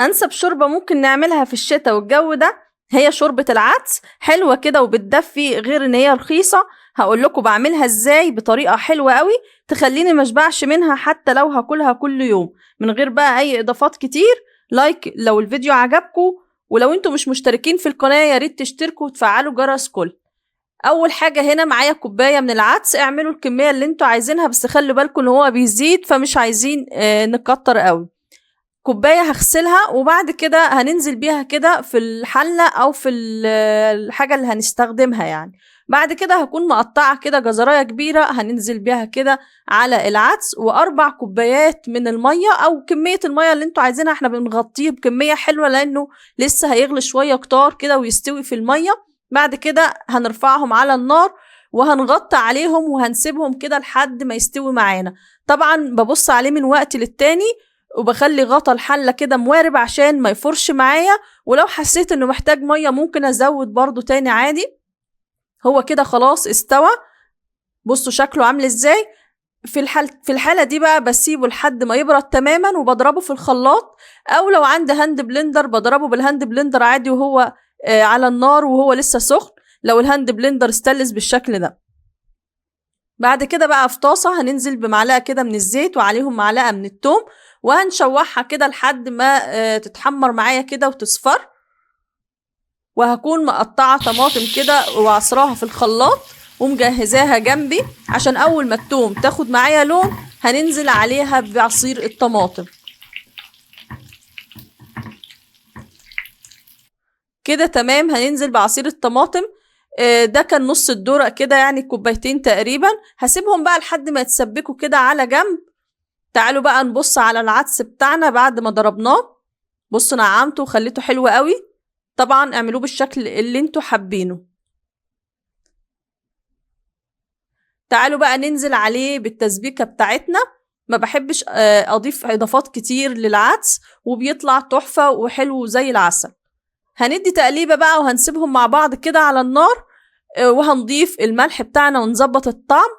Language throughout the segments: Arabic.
انسب شوربة ممكن نعملها في الشتاء والجو ده هي شوربة العدس. حلوة كده وبتدفي، غير ان هي رخيصة. هقول لكم بعملها ازاي بطريقة حلوة قوي تخليني مشبعش منها حتى لو هاكلها كل يوم من غير بقى اي اضافات كتير. لايك لو الفيديو عجبكم، ولو انتم مش مشتركين في القناة يا ريت تشتركوا وتفعلوا جرس كل. اول حاجة هنا معايا كوباية من العدس. اعملوا الكمية اللي انتوا عايزينها، بس خلوا بالكم ان هو بيزيد فمش عايزين نكتر قوي. كوباية هغسلها وبعد كده هننزل بيها كده في الحلة او في الحاجة اللي هنستخدمها يعني. بعد كده هكون مقطعة كده جزراية كبيرة هننزل بيها كده على العدس، و4 كوبايات من المية او كمية المية اللي انتوا عايزينها. احنا بنغطيه بكمية حلوة لانه لسه هيغلي شوية كتار كده ويستوي في المية. بعد كده هنرفعهم على النار وهنغطي عليهم وهنسيبهم كده لحد ما يستوي معانا. طبعا ببص عليه من وقت للتاني وبخلي غطا الحلة كده موارب عشان ما يفرش معايا، ولو حسيت انه محتاج مية ممكن ازود برضو تاني عادي. هو كده خلاص استوى. بصوا شكله عامل ازاي. في الحالة دي بقى بسيبه لحد ما يبرد تماما وبضربه في الخلاط، او لو عندي هاند بلندر بضربه بالهاند بلندر عادي وهو على النار وهو لسه سخن، لو الهاند بلندر استلز بالشكل ده. بعد كده بقى في طاسة هننزل بمعلقة كده من الزيت وعليهم معلقة من التوم، وهنشوحها كده لحد ما تتحمر معايا كده وتصفر. وهكون مقطعة طماطم كده وعصراها في الخلاط ومجهزاها جنبي عشان اول ما التوم تاخد معايا لون هننزل عليها بعصير الطماطم. كده تمام. هننزل بعصير الطماطم. ده كان نص الدورق كده يعني كوبايتين تقريبا. هسيبهم بقى لحد ما يتسبكوا كده على جنب. تعالوا بقى نبص على العدس بتاعنا بعد ما ضربناه. بصوا نعمته وخليته حلو قوي. طبعا اعملوه بالشكل اللي انتوا حابينه. تعالوا بقى ننزل عليه بالتسبيكة بتاعتنا. ما بحبش اضيف اضافات كتير للعدس وبيطلع تحفة وحلو زي العسل. هندي تقليبة بقى وهنسيبهم مع بعض كده على النار. وهنضيف الملح بتاعنا ونظبط الطعم،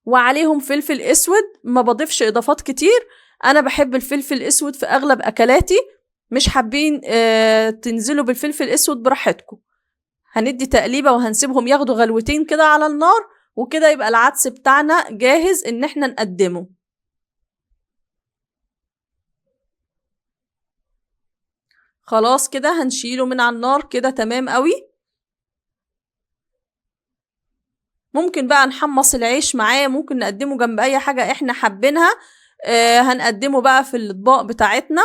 وعليهم فلفل اسود. ما بضيفش اضافات كتير، انا بحب الفلفل الاسود في اغلب اكلاتي. مش حابين تنزلوا بالفلفل الاسود براحتكم. هندي تقليبة وهنسيبهم ياخدوا غلوتين كده على النار، وكده يبقى العدس بتاعنا جاهز ان احنا نقدمه. خلاص كده هنشيله من على النار كده تمام قوي. ممكن بقى نحمص العيش معاه، ممكن نقدمه جنب اي حاجة احنا حابينها. هنقدمه بقى في الاطباق بتاعتنا،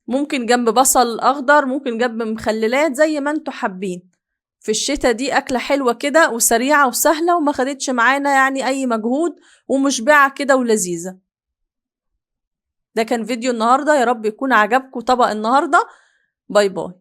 ممكن جنب بصل اخضر، ممكن جنب مخللات زي ما انتوا حابين. في الشتاء دي اكلة حلوة كده وسريعة وسهلة وما خدتش معانا يعني اي مجهود ومشبعة كده ولذيذة. ده كان فيديو النهاردة، يا رب يكون عجبكم طبق النهاردة. باي باي.